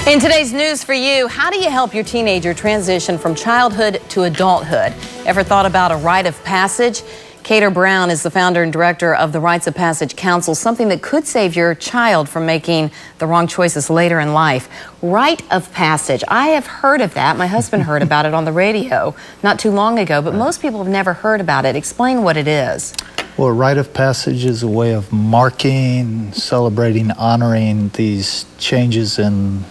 In today's news for you, how do you help your teenager transition from childhood to adulthood? Ever thought about a rite of passage? Kedar Brown is the founder and director of the Rites of Passage Council, something that could save your child from making the wrong choices later in life. Rite of Passage. I have heard of that. My husband heard about it on the radio not too long ago, but most people have never heard about it. Explain what it is. Well, a rite of passage is a way of marking, celebrating, honoring these changes in,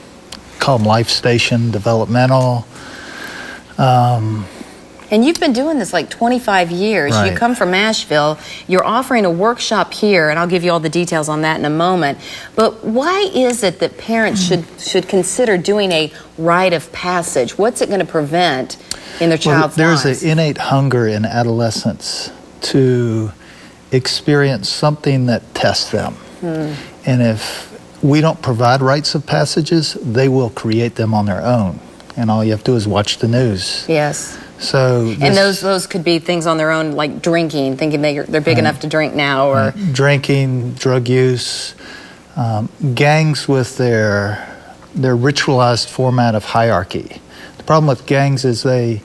call them life station, developmental. And you've been doing this like 25 years. Right. You come from Asheville. You're offering a workshop here, and I'll give you all the details on that in a moment. But why is it that parents should consider doing a rite of passage? What's it going to prevent in their child's lives? There's an innate hunger in adolescents to experience something that tests them. And if we don't provide rites of passages, they will create them on their own. And all you have to do is watch the news. Yes. So and those could be things on their own, like drinking, thinking they're big enough to drink now, or drinking, drug use, gangs with their ritualized format of hierarchy. The problem with gangs is they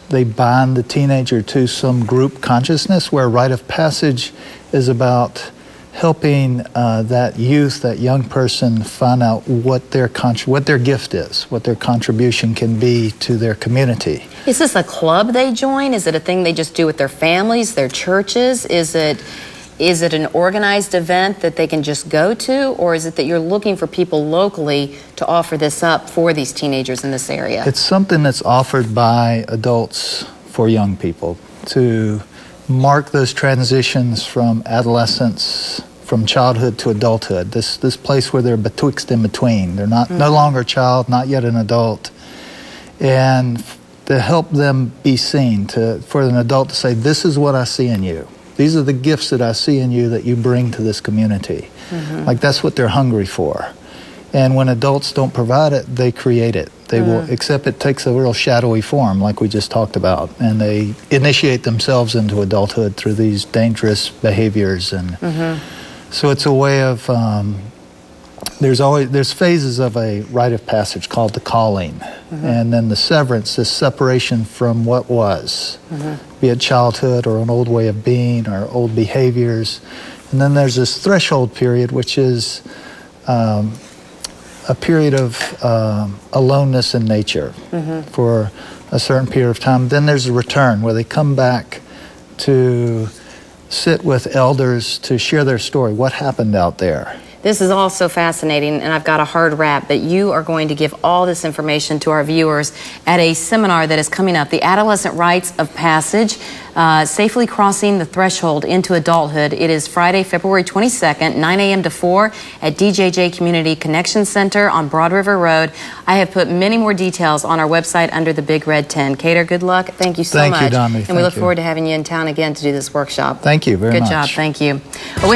bind the teenager to some group consciousness, where rite of passage is about helping that youth, that young person, find out what their gift is, what their contribution can be to their community. Is this a club they join? Is it a thing they just do with their families, their churches? Is it an organized event that they can just go to, or is it that you're looking for people locally to offer this up for these teenagers in this area? It's something that's offered by adults for young people to mark those transitions from adolescence, from childhood to adulthood. This place where they're betwixt in between. They're not no longer a child, not yet an adult, and to help them be seen. For an adult to say, "This is what I see in you. These are the gifts that I see in you that you bring to this community." Like, that's what they're hungry for. And when adults don't provide it, they create it. They will, except it takes a real shadowy form, like we just talked about, and they initiate themselves into adulthood through these dangerous behaviors. And so it's a way of, there's phases of a rite of passage called the calling, and then the severance, this separation from what was, be it childhood or an old way of being or old behaviors. And then there's this threshold period, which is a period of aloneness in nature for a certain period of time. Then there's a return, where they come back to sit with elders to share their story. What happened out there? This is all so fascinating, and I've got a hard wrap that you are going to give all this information to our viewers at a seminar that is coming up, the Adolescent Rites of Passage, Safely Crossing the Threshold into Adulthood. It is Friday, February 22nd, 9 a.m. to 4 at DJJ Community Connection Center on Broad River Road. I have put many more details on our website under the big red 10. Kedar, good luck. Thank you so much. Thank you, Dami. And we look forward to having you in town again to do this workshop. Thank you very much. Good job. Thank you.